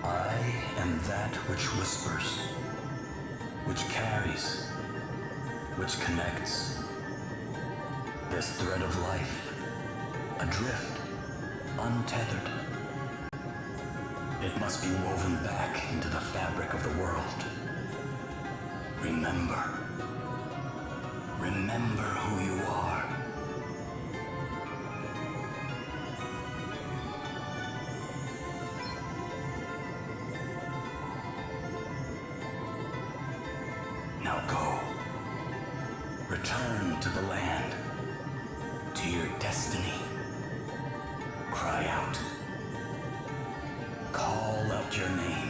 I am that which whispers, which carries, which connects. This thread of life, adrift, untethered. It must be woven back into the fabric of the world. Remember. Remember who you are. Now go. Return to the land, to your destiny. Cry out. Call out your name.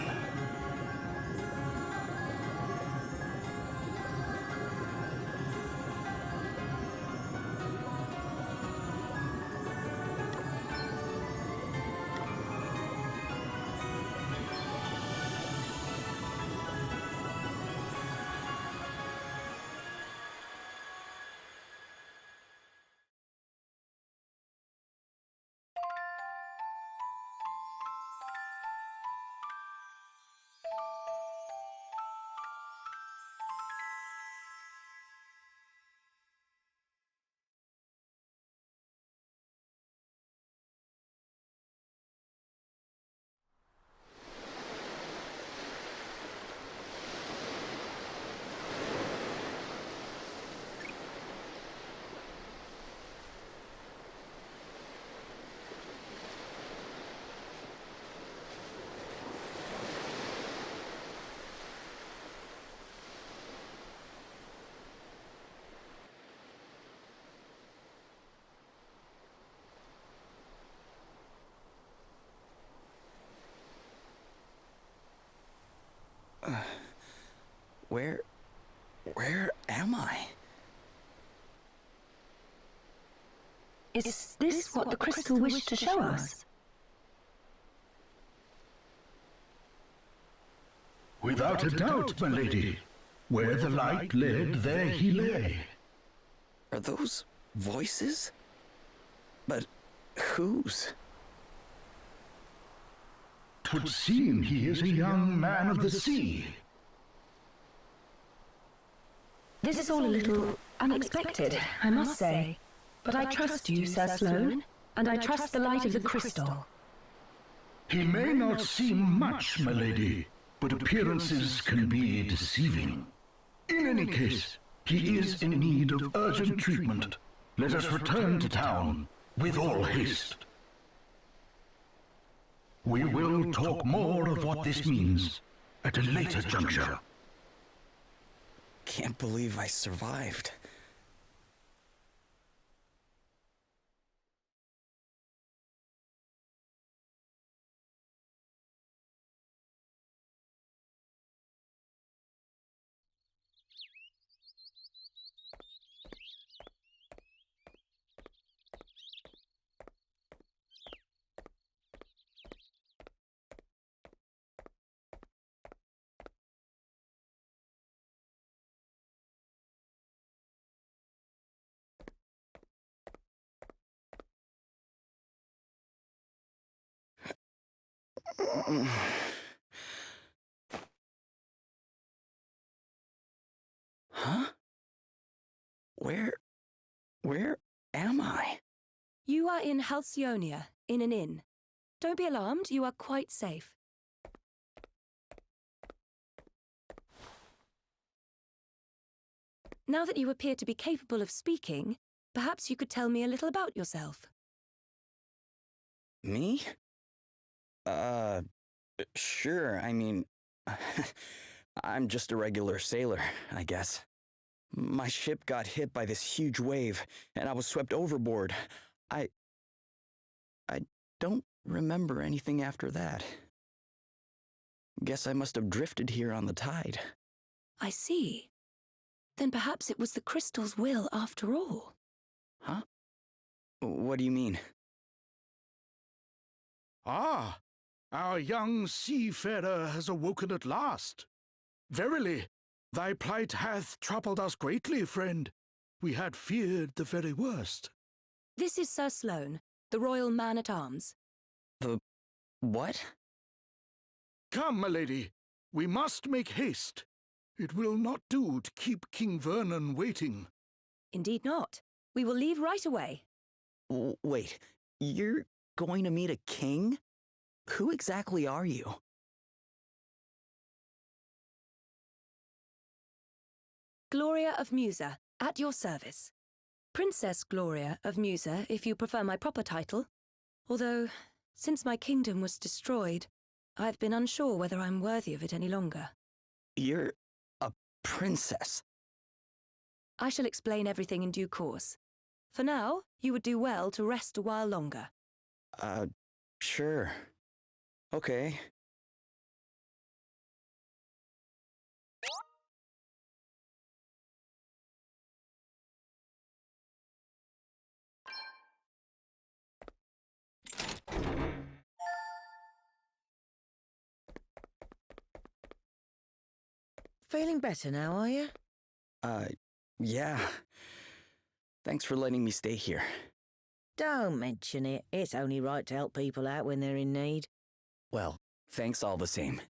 Where am I? Is this what the crystal wished to show us? Without a doubt, my lady. Where the light led, there he lay. Are those voices? But whose? 'Twould seem he is a young man of the sea. This is all a little unexpected, I must say. But I trust you, Sir Sloane, and I trust the light of the crystal. He may not seem much, my lady, but appearances can be deceiving. In any case, he is in need of urgent treatment. Let us return to town with all haste. We will talk more of what this means at a later juncture. Can't believe I survived. Huh? Where am I? You are in Halcyonia, in an inn. Don't be alarmed, you are quite safe. Now that you appear to be capable of speaking, perhaps you could tell me a little about yourself. Me? Sure, I mean, I'm just a regular sailor, I guess. My ship got hit by this huge wave, and I was swept overboard. I don't remember anything after that. Guess I must have drifted here on the tide. I see. Then perhaps it was the crystal's will after all. Huh? What do you mean? Ah, our young seafarer has awoken at last. Verily, thy plight hath troubled us greatly, friend. We had feared the very worst. This is Sir Sloane, the royal man-at-arms. The what? Come, milady. We must make haste. It will not do to keep King Vernon waiting. Indeed not. We will leave right away. Wait, you're going to meet a king? Who exactly are you? Gloria of Musa, at your service. Princess Gloria of Musa, if you prefer my proper title. Although, since my kingdom was destroyed, I've been unsure whether I'm worthy of it any longer. You're a princess. I shall explain everything in due course. For now, you would do well to rest a while longer. Sure. Okay. Feeling better now, are you? Yeah. Thanks for letting me stay here. Don't mention it. It's only right to help people out when they're in need. Well, thanks all the same.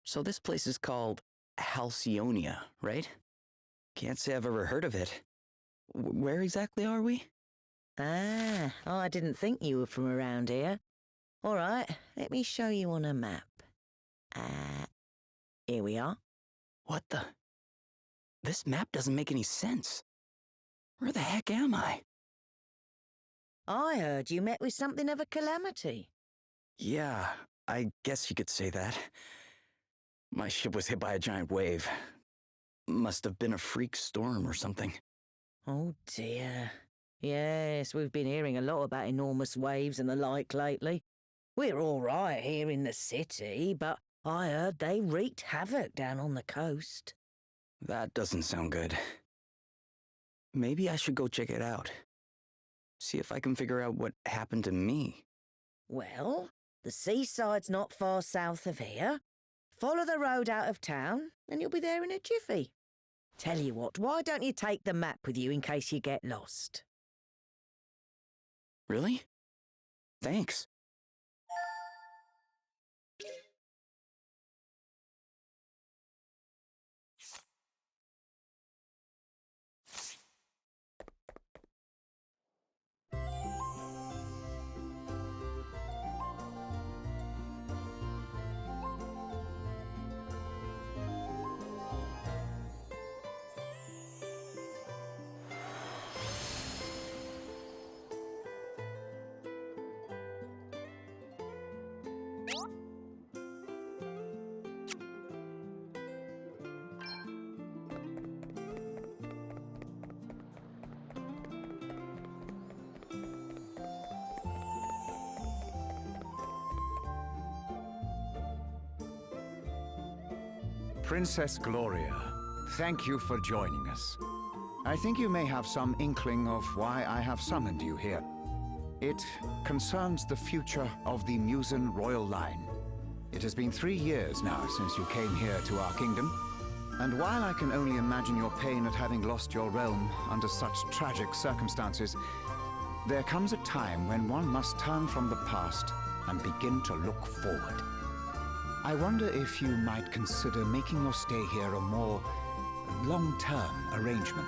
So this place is called Halcyonia, right? Can't say I've ever heard of it. Where exactly are we? Ah, I didn't think you were from around here. All right, let me show you on a map. Here we are. What the? This map doesn't make any sense. Where the heck am I? I heard you met with something of a calamity. Yeah, I guess you could say that. My ship was hit by a giant wave. Must have been a freak storm or something. Oh dear. Yes, we've been hearing a lot about enormous waves and the like lately. We're all right here in the city, but I heard they wreaked havoc down on the coast. That doesn't sound good. Maybe I should go check it out. See if I can figure out what happened to me. Well, the seaside's not far south of here. Follow the road out of town, and you'll be there in a jiffy. Tell you what, why don't you take the map with you in case you get lost? Really? Thanks. Princess Gloria, thank you for joining us. I think you may have some inkling of why I have summoned you here. It concerns the future of the Musan royal line. It has been 3 years now since you came here to our kingdom, and while I can only imagine your pain at having lost your realm under such tragic circumstances, there comes a time when one must turn from the past and begin to look forward. I wonder if you might consider making your stay here a more long-term arrangement.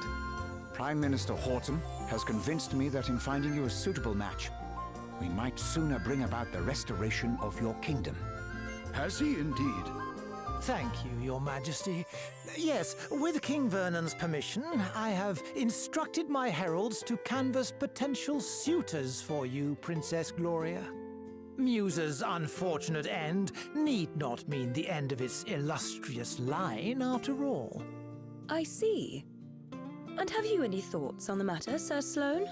Prime Minister Horton has convinced me that in finding you a suitable match, we might sooner bring about the restoration of your kingdom. Has he indeed? Thank you, Your Majesty. Yes, with King Vernon's permission, I have instructed my heralds to canvass potential suitors for you, Princess Gloria. Musa's unfortunate end need not mean the end of its illustrious line, after all. I see. And have you any thoughts on the matter, Sir Sloane?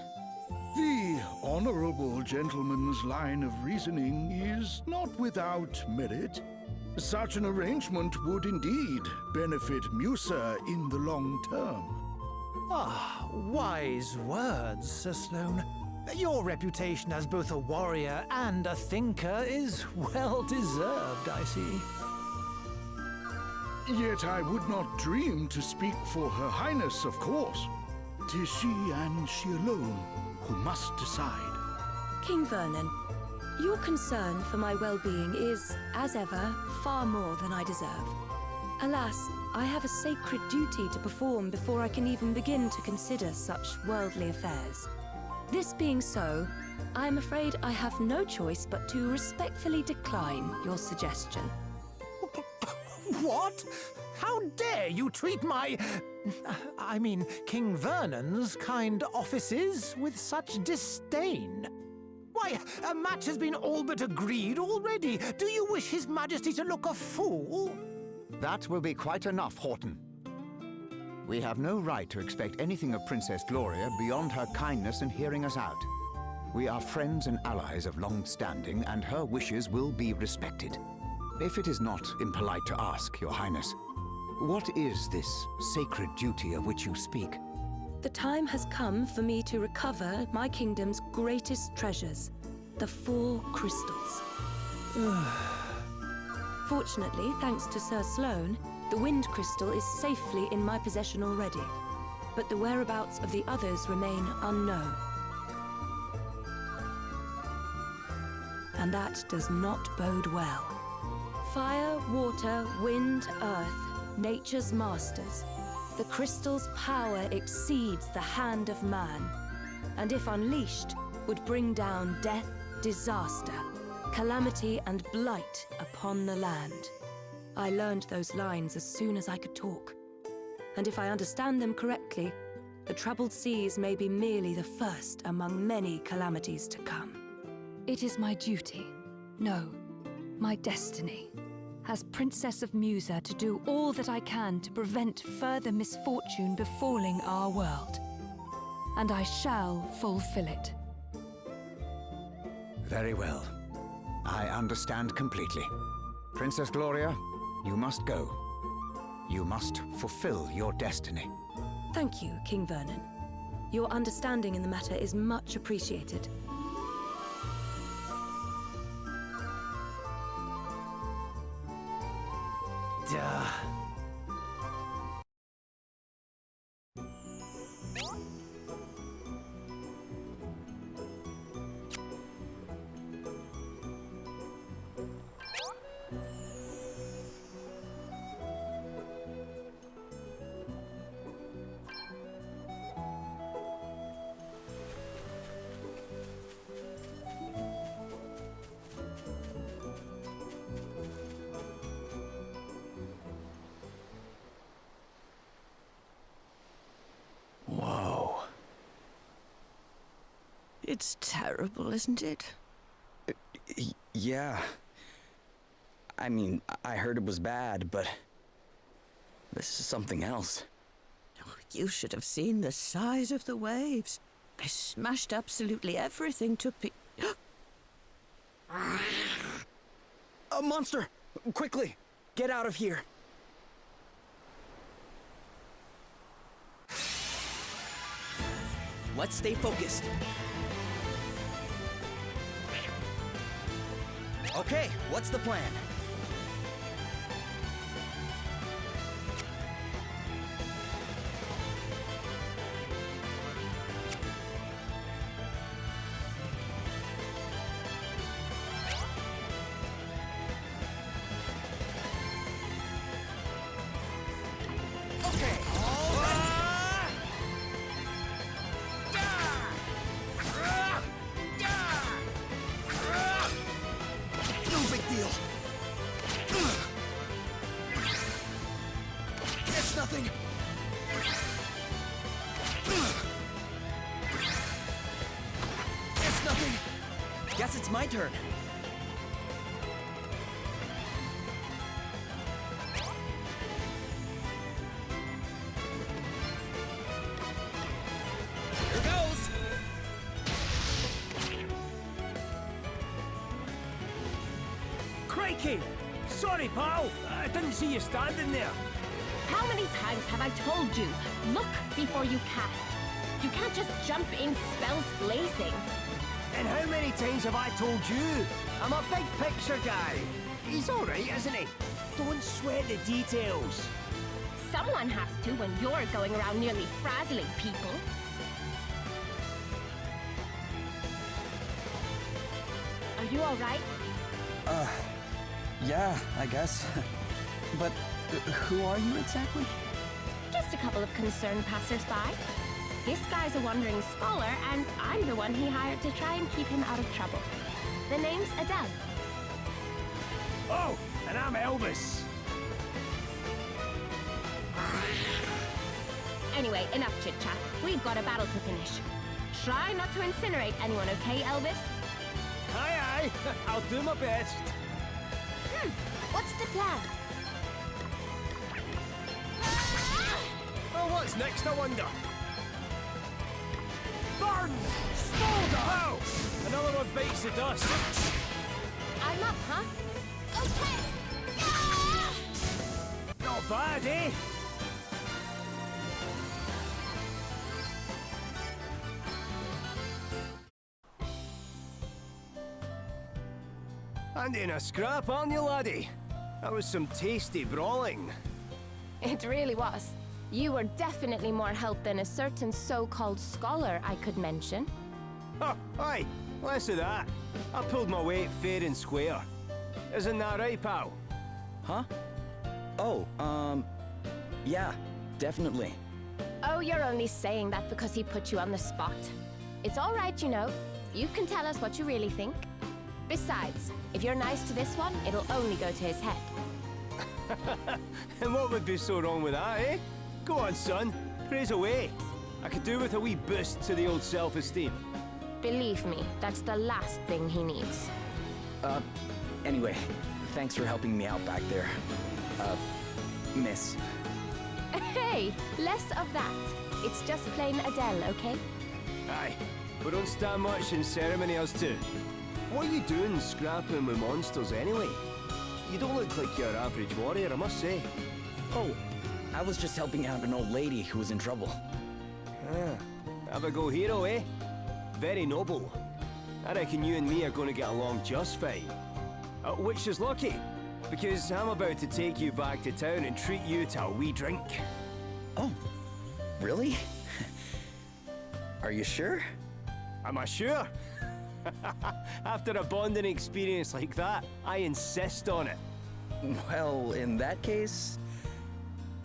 The honorable gentleman's line of reasoning is not without merit. Such an arrangement would indeed benefit Musa in the long term. Ah, wise words, Sir Sloane. Your reputation as both a warrior and a thinker is well deserved, I see. Yet I would not dream to speak for Her Highness, of course. 'Tis she and she alone who must decide. King Vernon, Your concern for my well-being is, as ever, far more than I deserve. Alas, I have a sacred duty to perform before I can even begin to consider such worldly affairs. This being so, I am afraid I have no choice but to respectfully decline your suggestion. What? How dare you treat King Vernon's kind offices with such disdain? Why, a match has been all but agreed already. Do you wish His Majesty to look a fool? That will be quite enough, Horton. We have no right to expect anything of Princess Gloria beyond her kindness in hearing us out. We are friends and allies of long standing, and her wishes will be respected. If it is not impolite to ask, Your Highness, what is this sacred duty of which you speak? The time has come for me to recover my kingdom's greatest treasures, the 4 crystals. Fortunately, thanks to Sir Sloane, the wind crystal is safely in my possession already, but the whereabouts of the others remain unknown. And that does not bode well. Fire, water, wind, earth, nature's masters. The crystal's power exceeds the hand of man, and if unleashed, would bring down death, disaster, calamity and blight upon the land. I learned those lines as soon as I could talk. And if I understand them correctly, the troubled seas may be merely the first among many calamities to come. It is my duty, no, my destiny, as Princess of Musa, to do all that I can to prevent further misfortune befalling our world. And I shall fulfill it. Very well. I understand completely. Princess Gloria, you must go. You must fulfill your destiny. Thank you, King Vernon. Your understanding in the matter is much appreciated. Duh. Whoa. It's terrible, isn't it? Yeah. I mean, I heard it was bad, but this is something else. Oh, you should have seen the size of the waves. They smashed absolutely everything to A monster! Quickly! Get out of here! Let's stay focused. Okay, what's the plan? Okay. No big deal. It's nothing. It's nothing. Guess it's my turn. Here goes. Crikey! Sorry, pal. I didn't see you standing there. How many times have I told you, look before you cast? You can't just jump in spells blazing. And how many times have I told you? I'm a big picture guy. He's all right, isn't he? Don't sweat the details. Someone has to when you're going around nearly frazzling people. I you all right? Yeah, I guess. But who are you exactly? Just a couple of concerned passers-by. This guy's a wandering scholar, and I'm the one he hired to try and keep him out of trouble. The name's Adele. Oh, and I'm Elvis. Anyway, enough chit-chat. We've got a battle to finish. Try not to incinerate anyone, okay, Elvis? Aye, aye. I'll do my best. What's the plan? Well, what's next, I wonder? Burn! Smolder! Oh! Another one bites the dust. I'm up, huh? Okay! Not bad, eh? Handy in a scrap, aren't you, laddie? That was some tasty brawling. It really was. You were definitely more help than a certain so-called scholar I could mention. Oh, aye, less of that. I pulled my weight fair and square. Isn't that right, pal? Huh? Oh, yeah, definitely. Oh, you're only saying that because he put you on the spot. It's all right, you know. You can tell us what you really think. Besides, if you're nice to this one, it'll only go to his head. And what would be so wrong with that, eh? Go on, son. Praise away. I could do with a wee boost to the old self-esteem. Believe me, that's the last thing he needs. Anyway, thanks for helping me out back there. Miss. Hey, less of that. It's just plain Adele, okay? Aye, we don't stand much in ceremony, us two. What are you doing scrapping with monsters anyway? You don't look like your average warrior, I must say. Oh, I was just helping out an old lady who was in trouble. Have a go hero, eh? Very noble. I reckon you and me are going to get along just fine. Which is lucky, because I'm about to take you back to town and treat you to a wee drink. Oh, really? Are you sure? Am I sure? After a bonding experience like that, I insist on it. Well, in that case,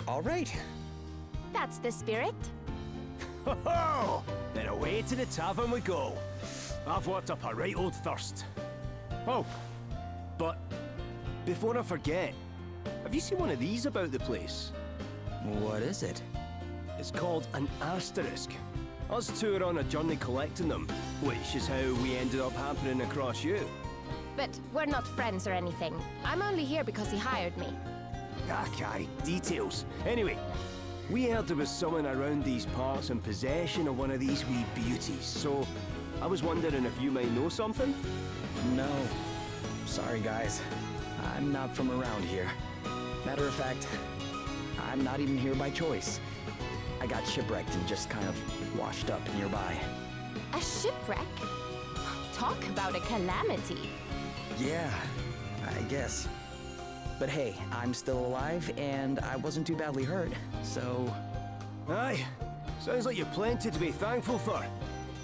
all right. That's the spirit. Ho-ho! Then away to the tavern we go. I've worked up a right old thirst. Oh, but before I forget, have you seen one of these about the place? What is it? It's called an asterisk. Us two are on a journey collecting them, which is how we ended up happening across you. But we're not friends or anything. I'm only here because he hired me. Okay, details. Anyway, we heard there was someone around these parts in possession of one of these wee beauties, so I was wondering if you might know something? No. Sorry, guys. I'm not from around here. Matter of fact, I'm not even here by choice. I got shipwrecked and just kind of washed up nearby. A shipwreck? Talk about a calamity. Yeah, I guess. But hey, I'm still alive and I wasn't too badly hurt, so... Aye, sounds like you've plenty to be thankful for.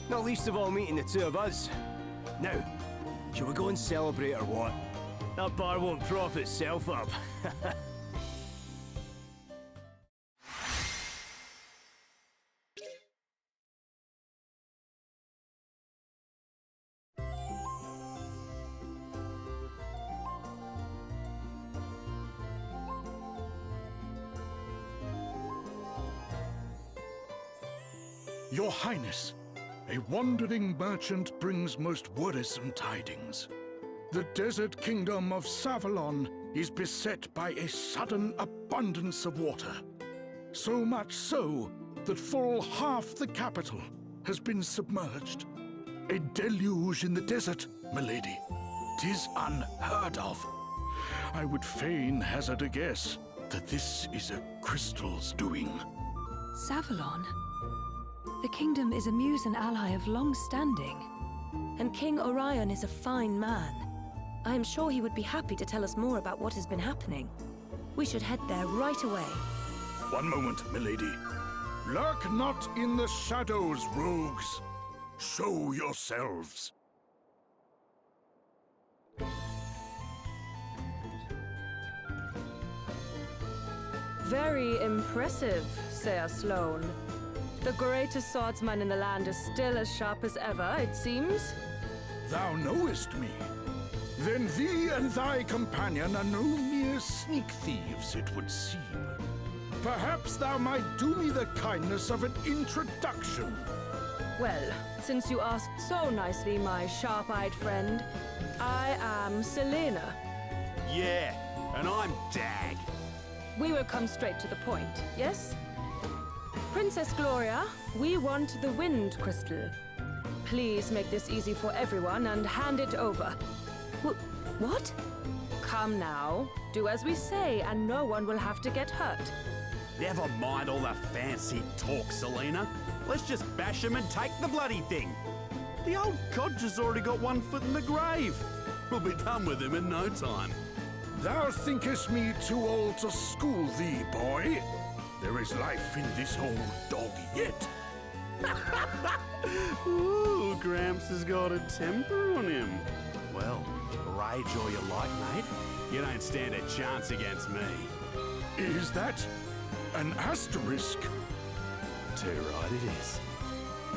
Not least of all meeting the two of us. Now, shall we go and celebrate or what? That bar won't prop itself up. Your Highness, a wandering merchant brings most worrisome tidings. The desert kingdom of Savalon is beset by a sudden abundance of water. So much so that full half the capital has been submerged. A deluge in the desert, milady. 'Tis unheard of. I would fain hazard a guess that this is a crystal's doing. Savalon? The kingdom is a muse and ally of long standing. And King Orion is a fine man. I am sure he would be happy to tell us more about what has been happening. We should head there right away. One moment, milady. Lurk not in the shadows, rogues. Show yourselves. Very impressive, Sir Sloane. The greatest swordsman in the land is still as sharp as ever, it seems. Thou knowest me. Then thee and thy companion are no mere sneak thieves, it would seem. Perhaps thou might do me the kindness of an introduction. Well, since you asked so nicely, my sharp-eyed friend, I am Selena. Yeah, and I'm Dag. We will come straight to the point, yes? Princess Gloria, we want the wind crystal. Please make this easy for everyone and hand it over. What? Come now, do as we say and no one will have to get hurt. Never mind all the fancy talk, Selena. Let's just bash him and take the bloody thing. The old codger's already got one foot in the grave. We'll be done with him in no time. Thou thinkest me too old to school thee, boy? There is life in this old dog yet. Ooh, Gramps has got a temper on him. Well, rage all you like, mate. You don't stand a chance against me. Is that an asterisk? Too right it is.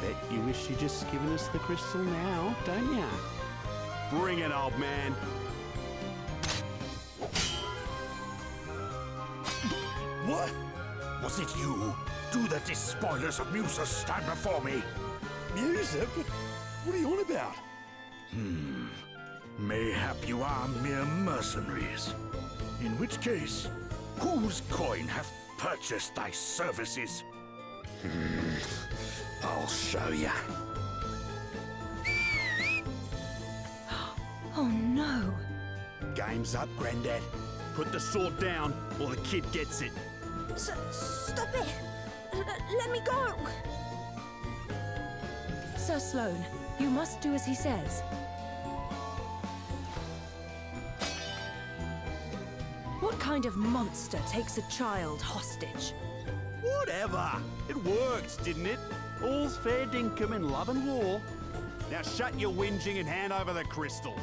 Bet you wish you'd just given us the crystal now, don't ya? Bring it, old man. What? Was it you? Do the despoilers of Musa stand before me? Musa? What are you on about? Mayhap you are mere mercenaries. In which case, whose coin hath purchased thy services? I'll show ya. Oh no. Game's up, Grandad. Put the sword down, or the kid gets it. Stop it! Let me go! Sir Sloane, you must do as he says. What kind of monster takes a child hostage? Whatever. It worked, didn't it? All's fair dinkum in love and war. Now shut your whinging and hand over the crystal.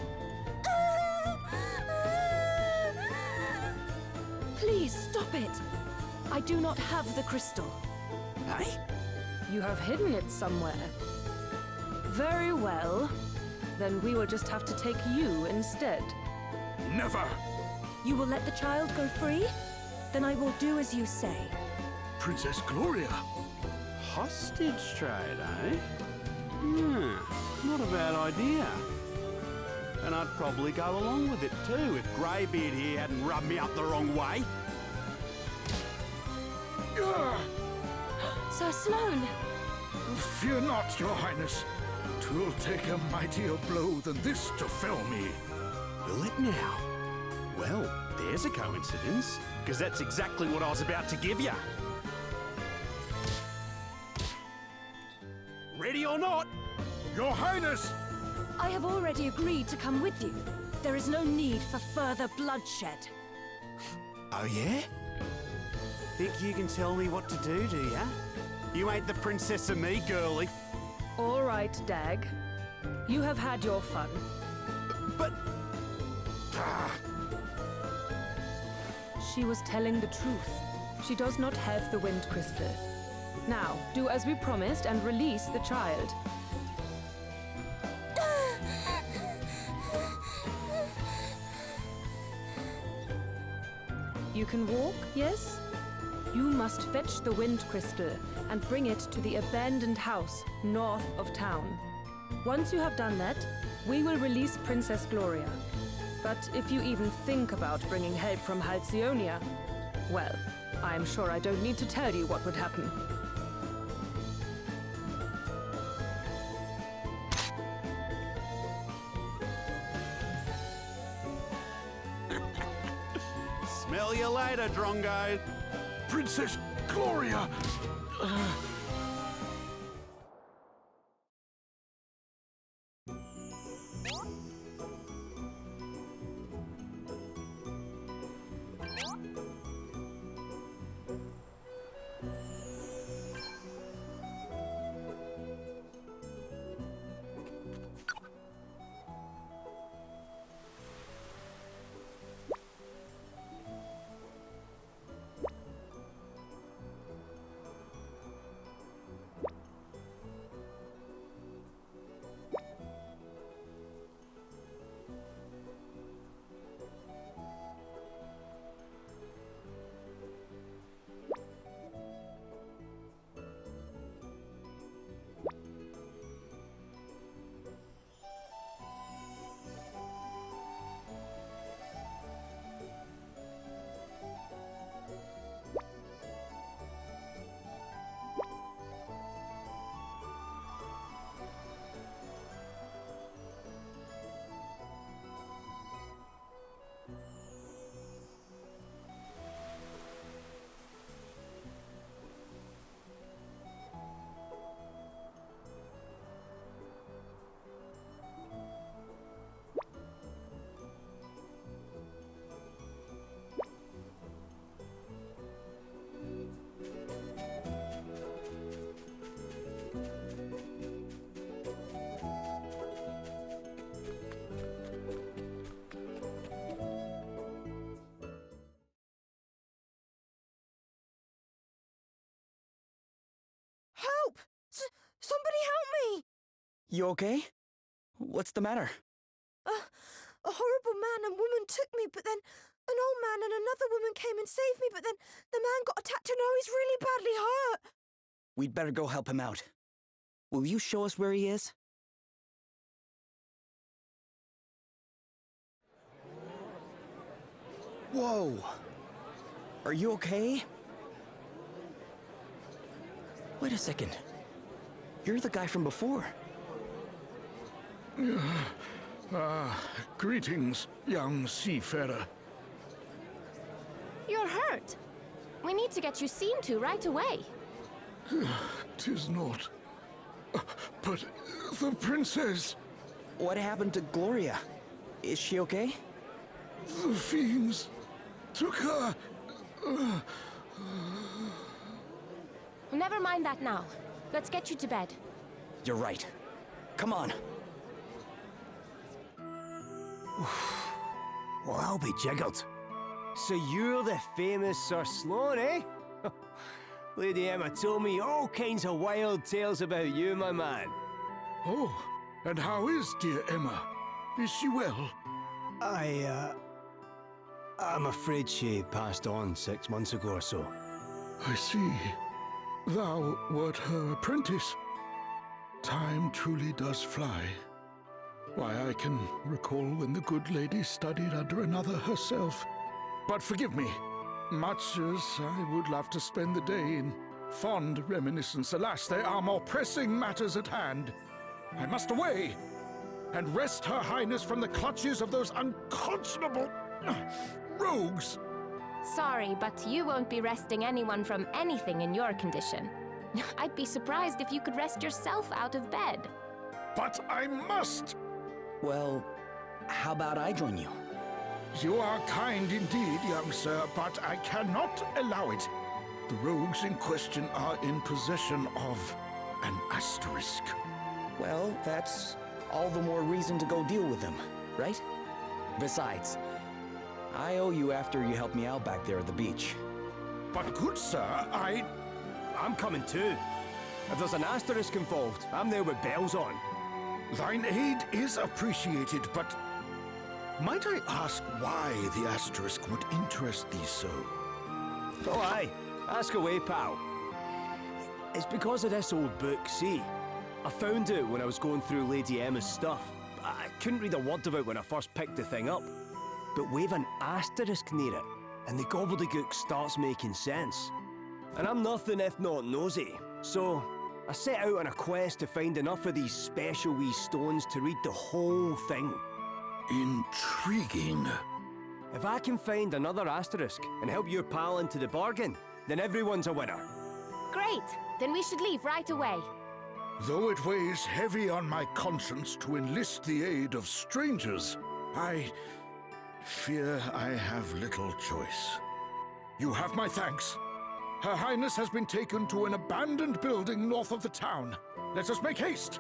Please stop it. I do not have the crystal. Hey? You have hidden it somewhere. Very well. Then we will just have to take you instead. Never! You will let the child go free? Then I will do as you say. Princess Gloria! Hostage trade, eh? Not a bad idea. And I'd probably go along with it too if Greybeard here hadn't rubbed me up the wrong way. Sir Sloane! Fear not, your highness. 'Twill take a mightier blow than this to fell me. Will it now? Well, there's a coincidence, because that's exactly what I was about to give you. Ready or not? Your highness! I have already agreed to come with you. There is no need for further bloodshed. Oh, yeah? Think you can tell me what to do ya? You ain't the princess of me, girlie. All right, Dag. You have had your fun. But... She was telling the truth. She does not have the wind crystal. Now, do as we promised and release the child. You can walk, yes? You must fetch the wind crystal and bring it to the abandoned house north of town. Once you have done that, we will release Princess Gloria. But if you even think about bringing help from Halcyonia, well, I'm sure I don't need to tell you what would happen. Smell you later, Drongo. Princess Gloria! You okay? What's the matter? A horrible man and woman took me, but then an old man and another woman came and saved me, but then the man got attacked and now he's really badly hurt. We'd better go help him out. Will you show us where he is? Whoa! Are you okay? Wait a second. You're the guy from before. Greetings, young seafarer. You're hurt. We need to get you seen to right away. 'Tis not. But the princess... What happened to Gloria? Is she okay? The fiends took her... Never mind that now. Let's get you to bed. You're right. Come on. Well, I'll be jiggled. So you're the famous Sir Sloane, eh? Lady Emma told me all kinds of wild tales about you, my man. Oh, and how is dear Emma? Is she well? I'm afraid she passed on 6 months ago or so. I see. Thou wert her apprentice. Time truly does fly. Why, I can recall when the good lady studied under another herself. But forgive me, much as I would love to spend the day in fond reminiscence, alas, there are more pressing matters at hand. I must away and wrest Her Highness from the clutches of those unconscionable rogues. Sorry, but you won't be resting anyone from anything in your condition. I'd be surprised if you could rest yourself out of bed. But I must! Well, how about I join you? You are kind indeed, young sir, but I cannot allow it. The rogues in question are in possession of an asterisk. Well, that's all the more reason to go deal with them, right? Besides, I owe you after you helped me out back there at the beach. But good sir, I'm coming too. If there's an asterisk involved, I'm there with bells on. Thine aid is appreciated, but might I ask why the asterisk would interest thee so? Oh aye, ask away, pal. It's because of this old book, see? I found it when I was going through Lady Emma's stuff. I couldn't read a word of it when I first picked the thing up. But wave an asterisk near it, and the gobbledygook starts making sense. And I'm nothing if not nosy, so I set out on a quest to find enough of these special wee stones to read the whole thing. Intriguing. If I can find another asterisk and help your pal into the bargain, then everyone's a winner. Great! Then we should leave right away. Though it weighs heavy on my conscience to enlist the aid of strangers, I fear I have little choice. You have my thanks. Her Highness has been taken to an abandoned building north of the town. Let us make haste!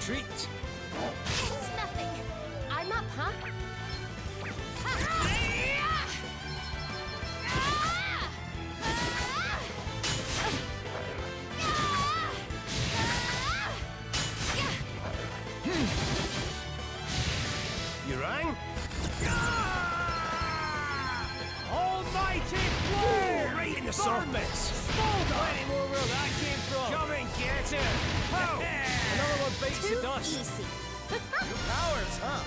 retreat. It's nothing. I'm up, huh? You rang? Almighty blow! Right in the soft bits. Plenty more where that came from. Come and get it. Pow! Another one bites the dust. Easy. New powers, huh?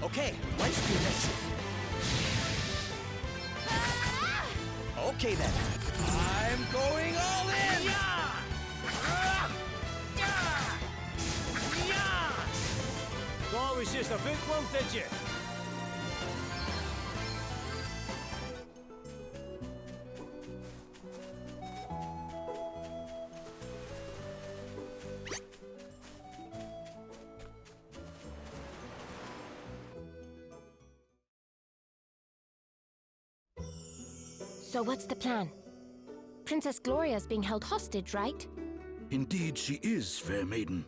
Okay, let's do this. Okay then. I'm going all in! Thought it was just a book lump, did you? So what's the plan? Princess Gloria's being held hostage, right? Indeed she is, fair maiden.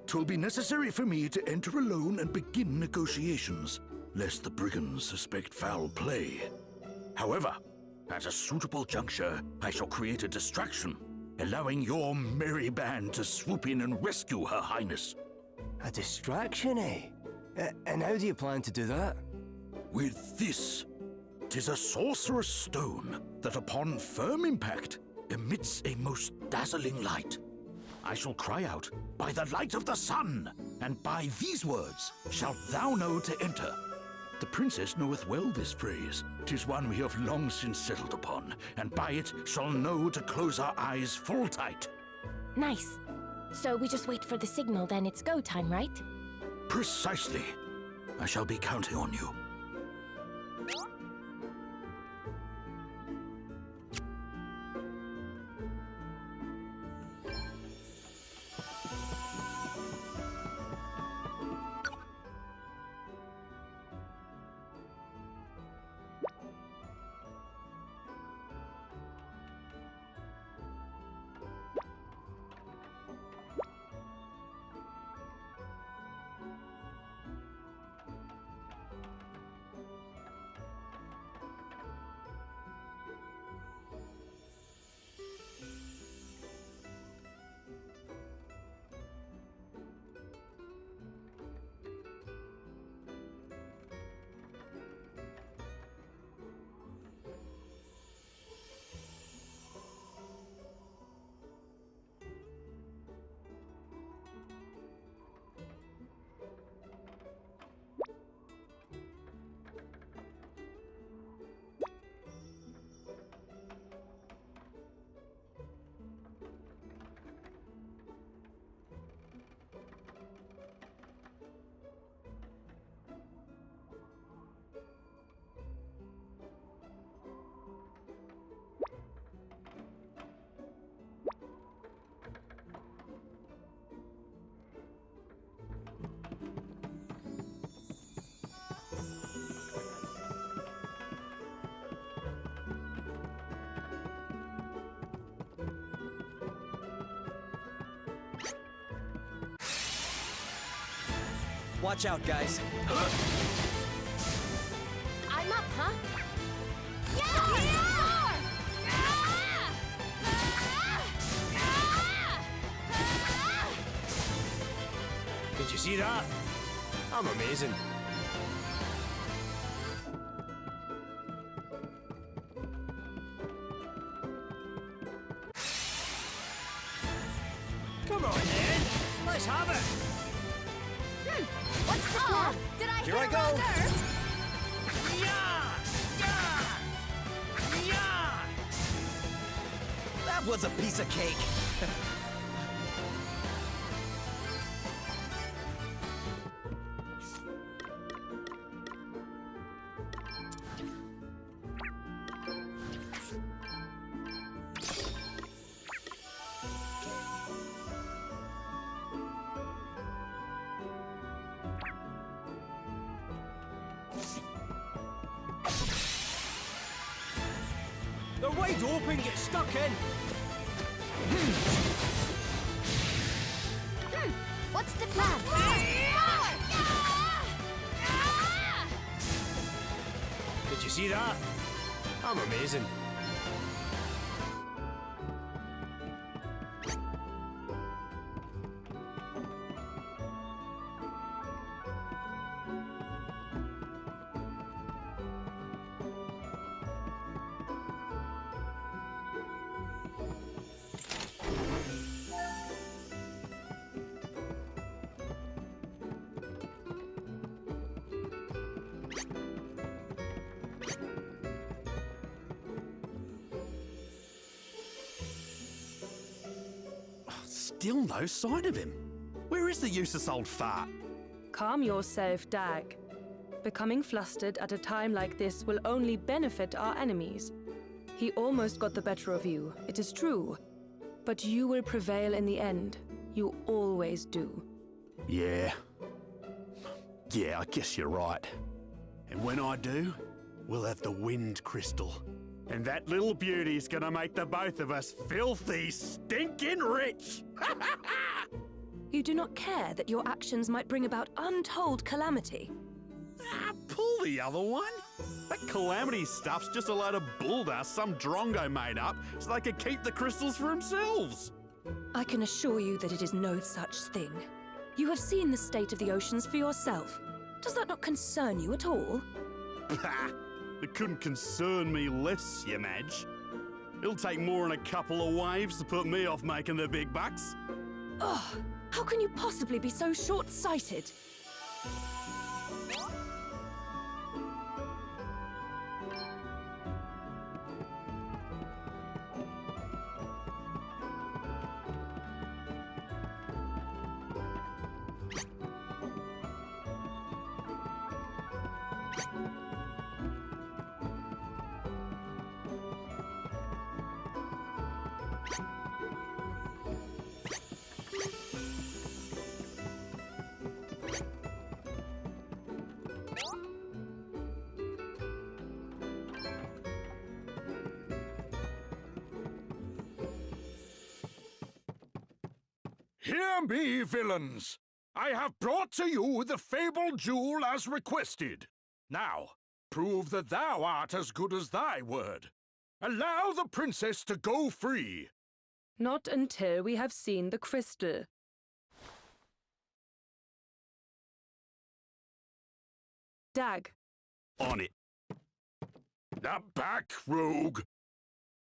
'Twill be necessary for me to enter alone and begin negotiations, lest the brigands suspect foul play. However, at a suitable juncture, I shall create a distraction, allowing your merry band to swoop in and rescue Her Highness. A distraction, eh? And how do you plan to do that? With this. 'Tis a sorcerer's stone that upon firm impact emits a most dazzling light. I shall cry out, "By the light of the sun!" and by these words shalt thou know to enter. The princess knoweth well this phrase. 'Tis one we have long since settled upon, and by it shall know to close our eyes full tight. Nice. So we just wait for the signal, then it's go time, right? Precisely. I shall be counting on you. Watch out, guys. I'm up, huh? Did you see that? I'm amazing. Come on, then. Let's have it. What's the plan? Did I Here hit I a go. wrong nerve? That was a piece of cake. wide open, get stuck in. What's the plan? Did you see that? I'm amazing. Still no sign of him. Where is the useless old fart? Calm yourself, Dag. Becoming flustered at a time like this will only benefit our enemies. He almost got the better of you, it is true. But you will prevail in the end. You always do. Yeah, I guess you're right. And when I do, we'll have the wind crystal. And that little beauty's gonna make the both of us filthy, stinking rich! You do not care that your actions might bring about untold calamity. Pull the other one. That calamity stuff's just a load of bulldust some drongo made up so they could keep the crystals for themselves. I can assure you that it is no such thing. You have seen the state of the oceans for yourself. Does that not concern you at all? It couldn't concern me less, you Madge. It'll take more than a couple of waves to put me off making the big bucks. Oh, how can you possibly be so short-sighted? Hear me, villains! I have brought to you the fabled jewel as requested. Now, prove that thou art as good as thy word. Allow the princess to go free. Not until we have seen the crystal. Dag. On it. Back, rogue.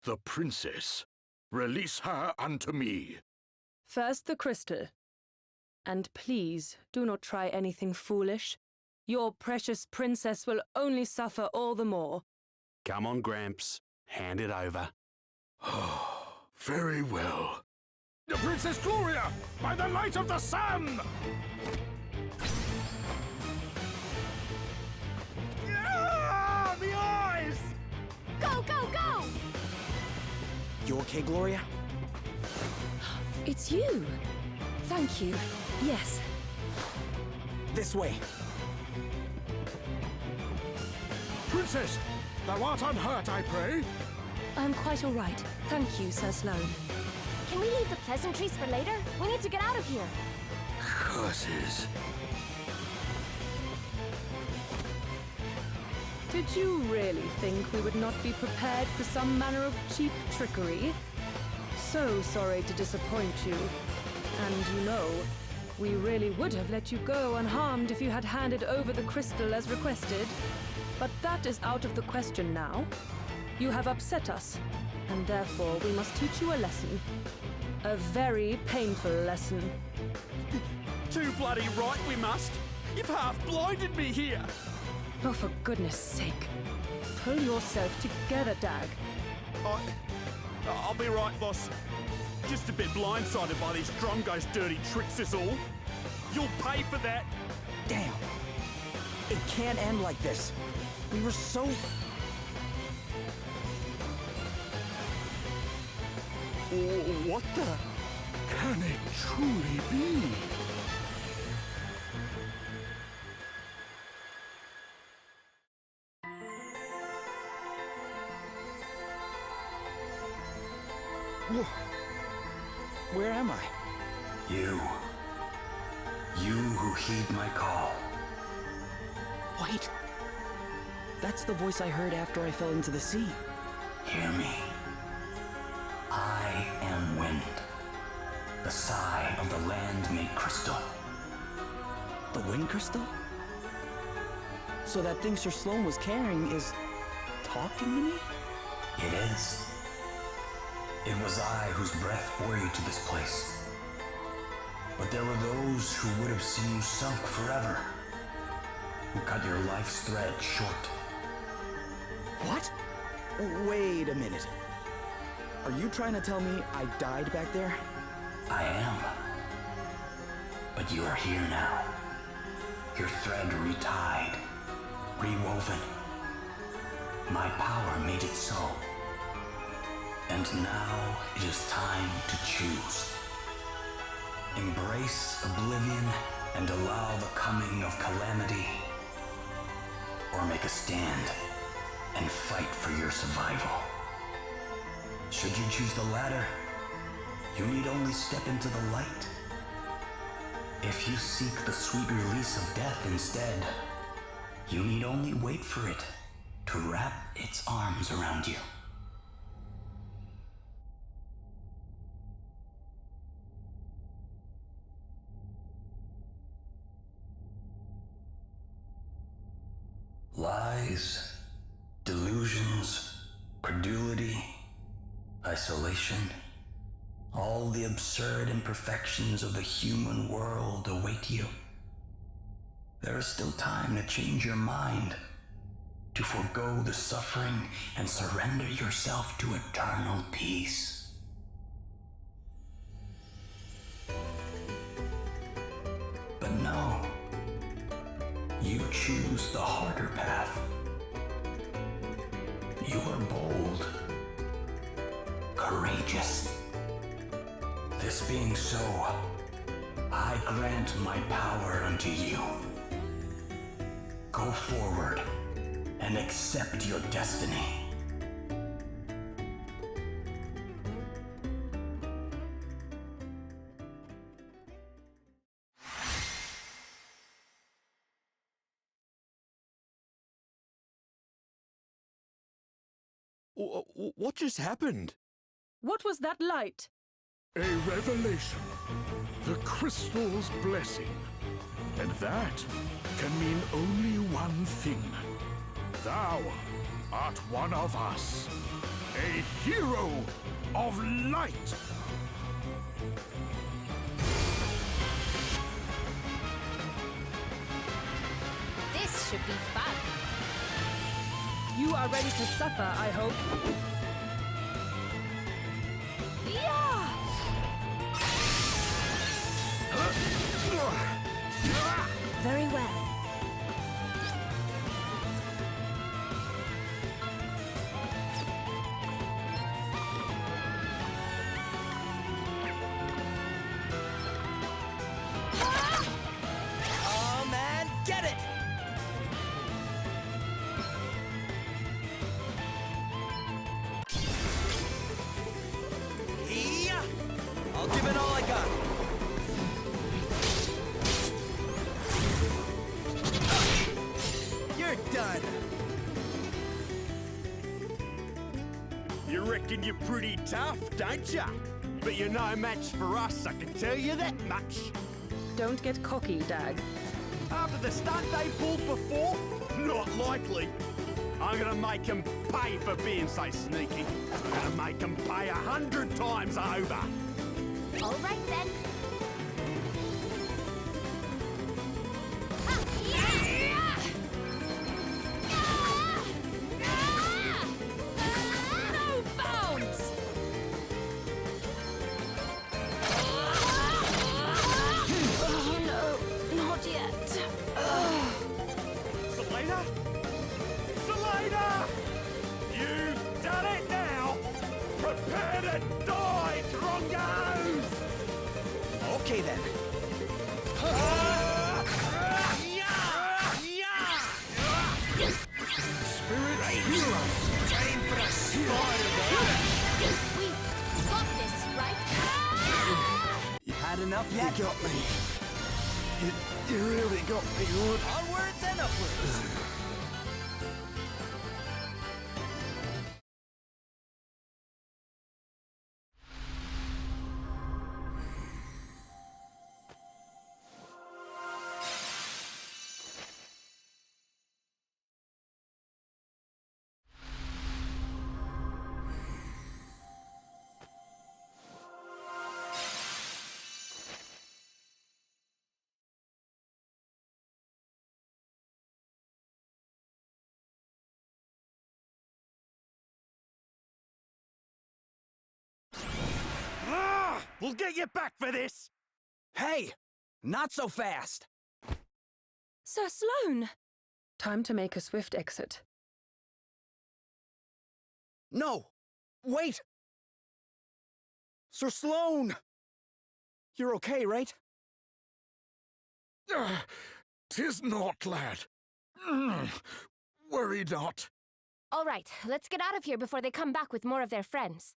The princess. Release her unto me. First the crystal. And please, do not try anything foolish. Your precious princess will only suffer all the more. Come on, Gramps. Hand it over. Very well. The Princess Gloria, by the light of the sun! Ah, the eyes! Go, go, go! You okay, Gloria? It's you. Thank you. Yes. This way. Princess, thou art unhurt, I pray? I'm quite all right. Thank you, Sir Sloane. Can we leave the pleasantries for later? We need to get out of here. Curses. Did you really think we would not be prepared for some manner of cheap trickery? So sorry to disappoint you. And you know, we really would have let you go unharmed if you had handed over the crystal as requested. But that is out of the question now. You have upset us, and therefore we must teach you a lesson. A very painful lesson. Too bloody right we must. You've half blinded me here. Oh, for goodness sake. Pull yourself together, Dag. I'll be right, boss. Just a bit blindsided by these Drongo's dirty tricks is all. You'll pay for that. Damn. It can't end like this. We were so... What the? Can it truly be? Where am I? You who heed my call. Wait. That's the voice I heard after I fell into the sea. Hear me. I am wind, the sigh of the land made crystal. The wind crystal? So that thing Sir Sloane was carrying is talking to me? It is. It was I whose breath bore you to this place. But there were those who would have seen you sunk forever, who cut your life's thread short. What? Wait a minute. Are you trying to tell me I died back there? I am. But you are here now. Your thread retied, rewoven. My power made it so. And now it is time to choose. Embrace oblivion and allow the coming of calamity, or make a stand and fight for your survival. Should you choose the latter, you need only step into the light. If you seek the sweet release of death instead, you need only wait for it to wrap its arms around you. Lies, delusions, credulity, isolation, all the absurd imperfections of the human world await you. There is still time to change your mind, to forego the suffering and surrender yourself to eternal peace. But no, you choose the harder path. You are bold, courageous. This being so, I grant my power unto you. Go forward and accept your destiny. What just happened? What was that light? A revelation. The crystal's blessing. And that can mean only one thing. Thou art one of us. A hero of light. This should be fun. You are ready to suffer, I hope. Yeah! Very well. Oh man, get it! Yeah! I'll give it all I got. You're done. You reckon you're pretty tough, don't ya? But you're no match for us, I can tell you that much. Don't get cocky, Dag. After the stunt they pulled before? Not likely. I'm gonna make them pay for being so sneaky. I'm gonna make them pay 100 times over. All right then. Ah, yeah! No bounds! Oh no, not yet. Selena? Selena! You've done it now! Prepare to die, Drongos! Okay then. Spirit hero. Aim for the spider, We've got this, right? enough You yet? got me. You really got me good. Onwards and upwards. We'll get you back for this! Hey, not so fast. Sir Sloane! Time to make a swift exit. No, wait. Sir Sloane. You're okay, right? 'Tis not, lad. Worry not. All right, let's get out of here before they come back with more of their friends.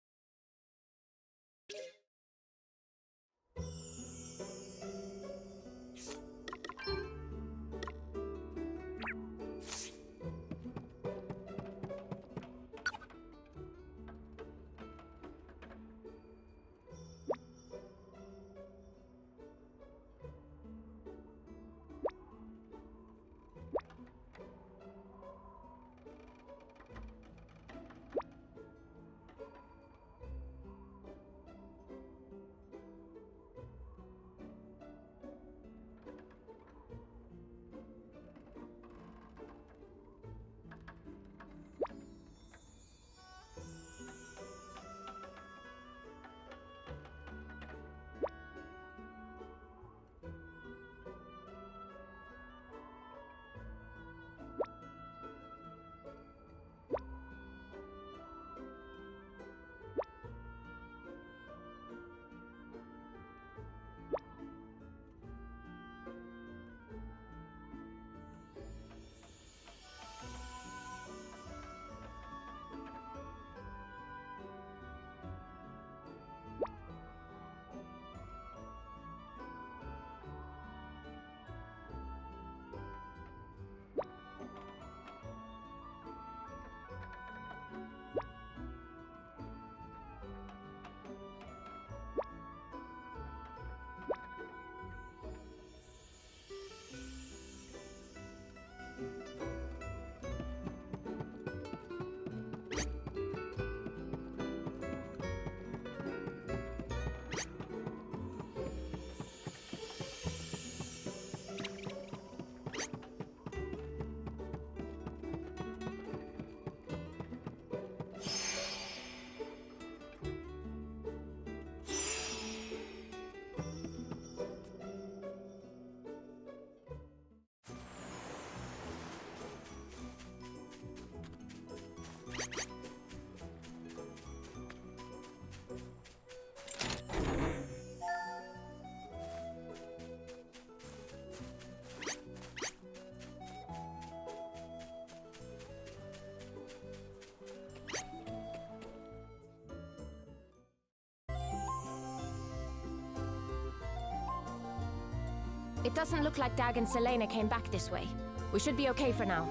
It doesn't look like Dag and Selena came back this way. We should be okay for now.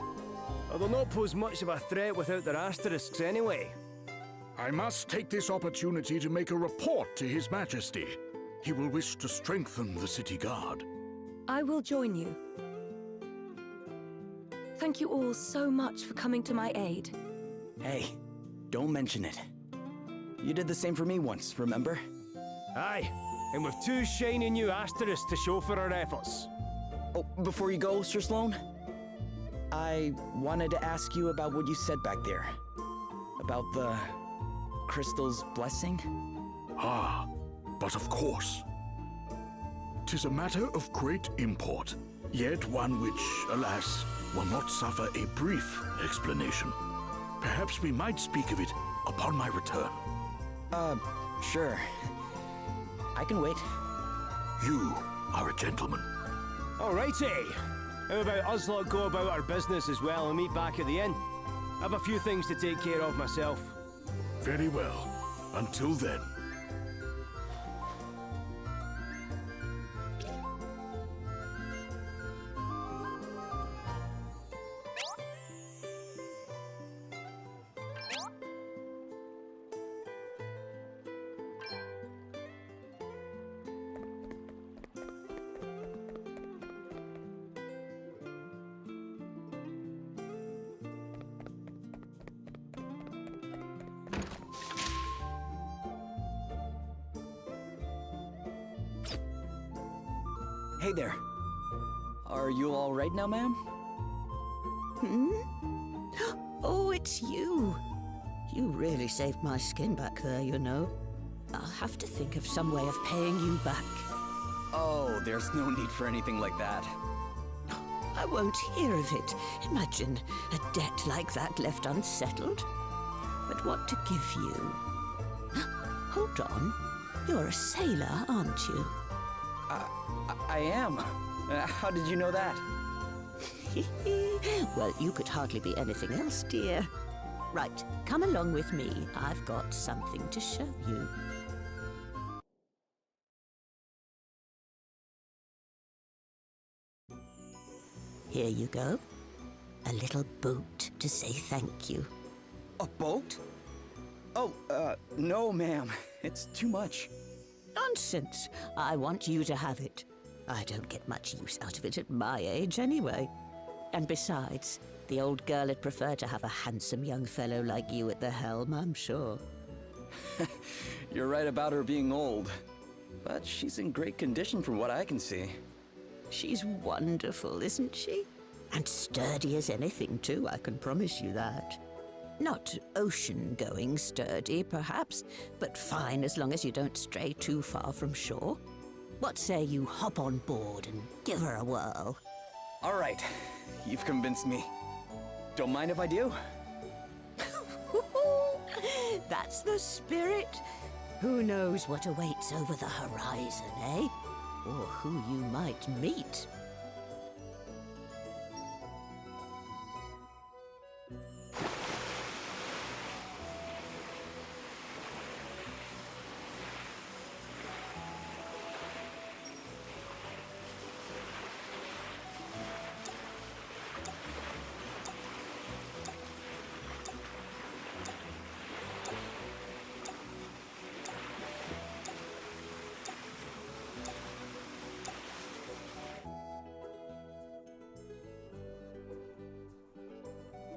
They'll not pose much of a threat without their asterisks anyway. I must take this opportunity to make a report to His Majesty. He will wish to strengthen the city guard. I will join you. Thank you all so much for coming to my aid. Hey, don't mention it. You did the same for me once, remember? Aye, and with 2 shiny new asterisks to show for our efforts. Oh, before you go, Sir Sloane, I wanted to ask you about what you said back there. About the crystal's blessing? Ah, but of course. 'Tis a matter of great import, yet one which, alas, will not suffer a brief explanation. Perhaps we might speak of it upon my return. Sure. I can wait. You are a gentleman. Alrighty. How about us lot go about our business as well and meet back at the inn? I have a few things to take care of myself. Very well. Until then. Hey there. Are you all right now, ma'am? Hmm? Oh, it's you. You really saved my skin back there, you know. I'll have to think of some way of paying you back. Oh, there's no need for anything like that. I won't hear of it. Imagine a debt like that left unsettled. But what to give you? Hold on. You're a sailor, aren't you? I am. How did you know that? Well, you could hardly be anything else, dear. Right, come along with me. I've got something to show you. Here you go. A little boat to say thank you. A boat? Oh, no, ma'am. It's too much. Nonsense. I want you to have it. I don't get much use out of it at my age, anyway. And besides, the old girl would prefer to have a handsome young fellow like you at the helm, I'm sure. You're right about her being old. But she's in great condition from what I can see. She's wonderful, isn't she? And sturdy as anything, too, I can promise you that. Not ocean-going sturdy, perhaps, but fine as long as you don't stray too far from shore. What say you hop on board and give her a whirl? All right. You've convinced me. Don't mind if I do? That's the spirit. Who knows what awaits over the horizon, eh? Or who you might meet.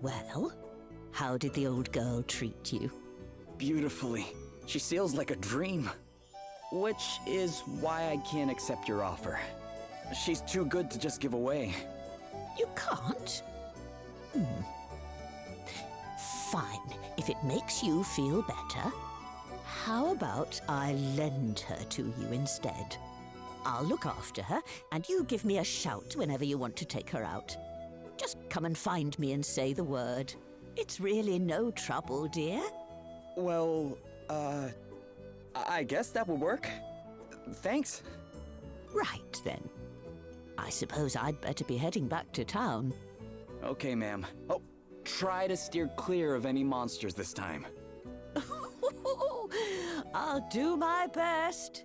Well, how did the old girl treat you? Beautifully. She sails like a dream. Which is why I can't accept your offer. She's too good to just give away. You can't? Fine. If it makes you feel better, how about I lend her to you instead? I'll look after her, and you give me a shout whenever you want to take her out. Just come and find me and say the word. It's really no trouble, dear. Well, I guess that would work. Thanks. Right, then. I suppose I'd better be heading back to town. Okay, ma'am. Oh, try to steer clear of any monsters this time. I'll do my best.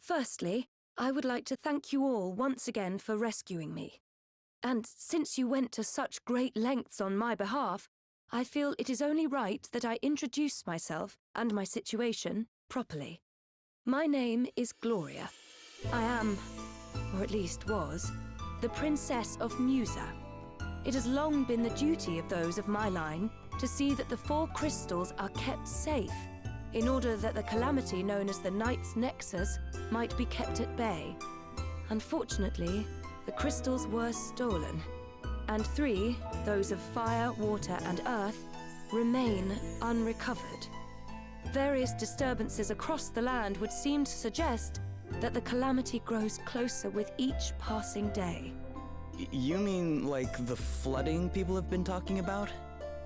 Firstly, I would like to thank you all once again for rescuing me. And since you went to such great lengths on my behalf, I feel it is only right that I introduce myself and my situation properly. My name is Gloria. I am, or at least was, the Princess of Musa. It has long been the duty of those of my line to see that the 4 crystals are kept safe, in order that the calamity known as the Night's Nexus might be kept at bay. Unfortunately, the crystals were stolen, and 3, those of fire, water, and earth, remain unrecovered. Various disturbances across the land would seem to suggest that the calamity grows closer with each passing day. You mean like the flooding people have been talking about?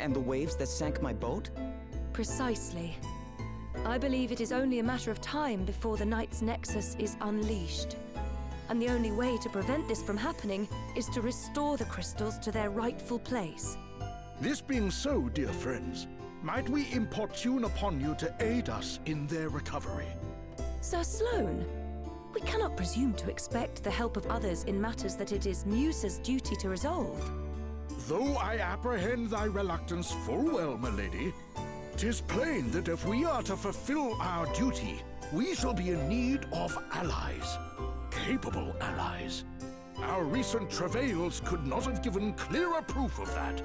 And the waves that sank my boat? Precisely. I believe it is only a matter of time before the Night's Nexus is unleashed. And the only way to prevent this from happening is to restore the crystals to their rightful place. This being so, dear friends, might we importune upon you to aid us in their recovery? Sir Sloane, we cannot presume to expect the help of others in matters that it is Musa's duty to resolve. Though I apprehend thy reluctance full well, my lady, 'tis plain that if we are to fulfill our duty, we shall be in need of allies. Capable allies. Our recent travails could not have given clearer proof of that.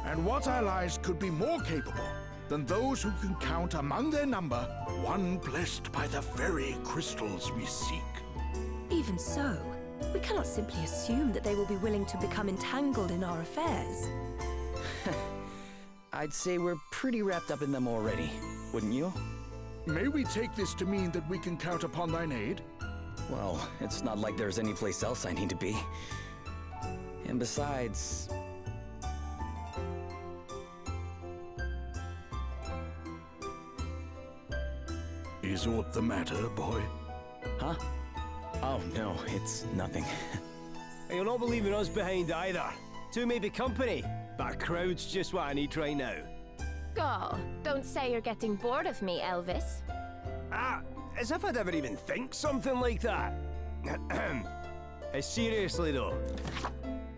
And what allies could be more capable than those who can count among their number one blessed by the very crystals we seek? Even so, we cannot simply assume that they will be willing to become entangled in our affairs. I'd say we're pretty wrapped up in them already, wouldn't you? May we take this to mean that we can count upon thine aid? Well, it's not like there's any place else I need to be. And besides... Is aught the matter, boy? Huh? Oh, no, it's nothing. You'll not be leaving us behind either. Two may be company, but a crowd's just what I need right now. Oh, don't say you're getting bored of me, Elvis. As if I'd ever even think something like that. Seriously though,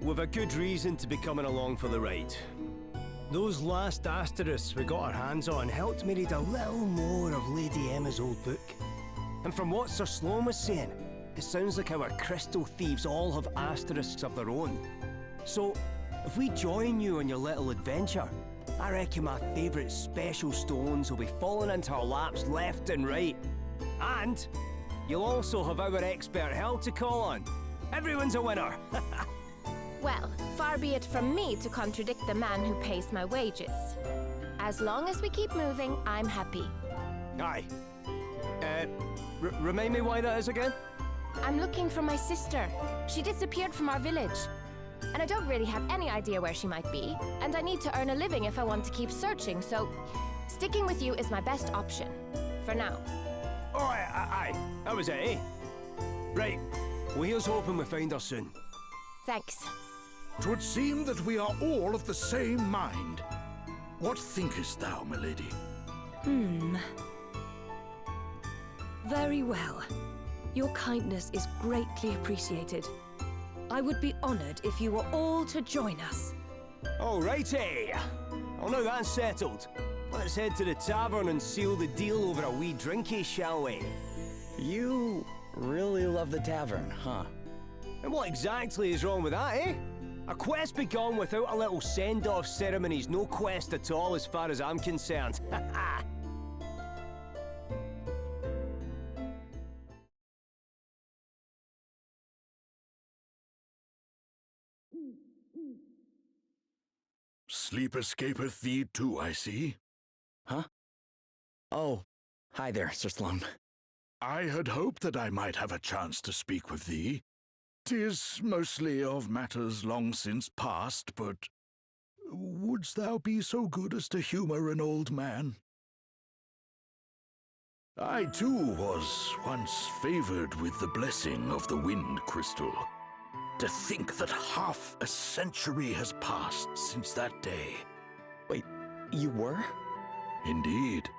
we've a good reason to be coming along for the ride. Those last asterisks we got our hands on helped me read a little more of Lady Emma's old book. And from what Sir Sloane was saying, it sounds like our crystal thieves all have asterisks of their own. So, if we join you on your little adventure, I reckon my favourite special stones will be falling into our laps left and right. And you'll also have our expert help to call on. Everyone's a winner. Well, far be it from me to contradict the man who pays my wages. As long as we keep moving, I'm happy. Aye. Remind me why that is again? I'm looking for my sister. She disappeared from our village. And I don't really have any idea where she might be. And I need to earn a living if I want to keep searching, so sticking with you is my best option. For now. Oh, aye. That was it, eh? Right. Well, here's hoping we find her soon. Thanks. 'Twould seem that we are all of the same mind. What thinkest thou, my lady? Very well. Your kindness is greatly appreciated. I would be honored if you were all to join us. All righty. Well, now that's settled. Let's head to the tavern and seal the deal over a wee drinky, shall we? You really love the tavern, huh? And what exactly is wrong with that, eh? A quest begun without a little send-off ceremony's no quest at all as far as I'm concerned. Sleep escapeth thee too, I see. Huh? Oh, hi there, Sir Sloane. I had hoped that I might have a chance to speak with thee. 'Tis mostly of matters long since past, but wouldst thou be so good as to humour an old man? I too was once favoured with the blessing of the wind crystal. To think that half a century has passed since that day. Wait, you were? Indeed.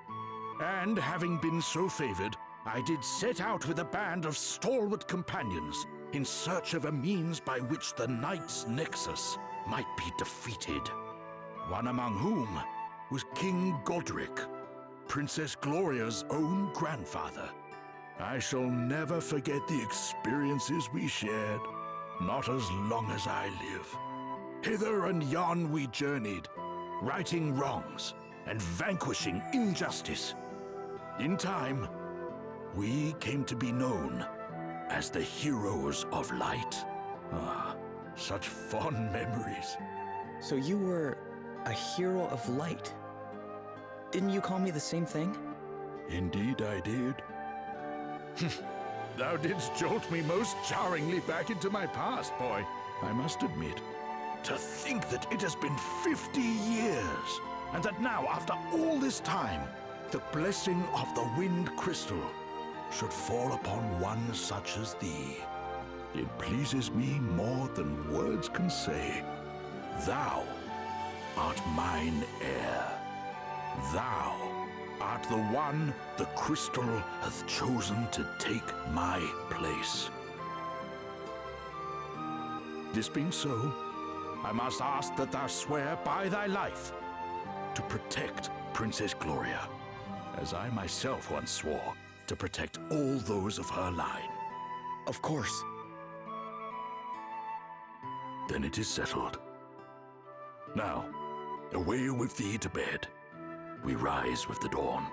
And having been so favoured, I did set out with a band of stalwart companions in search of a means by which the Night's Nexus might be defeated. One among whom was King Godric, Princess Gloria's own grandfather. I shall never forget the experiences we shared, not as long as I live. Hither and yon we journeyed, righting wrongs and vanquishing injustice. In time, we came to be known as the Heroes of Light. Ah, such fond memories. So you were a hero of light. Didn't you call me the same thing? Indeed I did. Thou didst jolt me most jarringly back into my past, boy, I must admit. To think that it has been 50 years, and that now, after all this time, the blessing of the wind crystal should fall upon one such as thee. It pleases me more than words can say. Thou art mine heir. Thou art the one the crystal hath chosen to take my place. This being so, I must ask that thou swear by thy life to protect Princess Gloria, as I myself once swore to protect all those of her line. Of course. Then it is settled. Now, away with thee to bed. We rise with the dawn.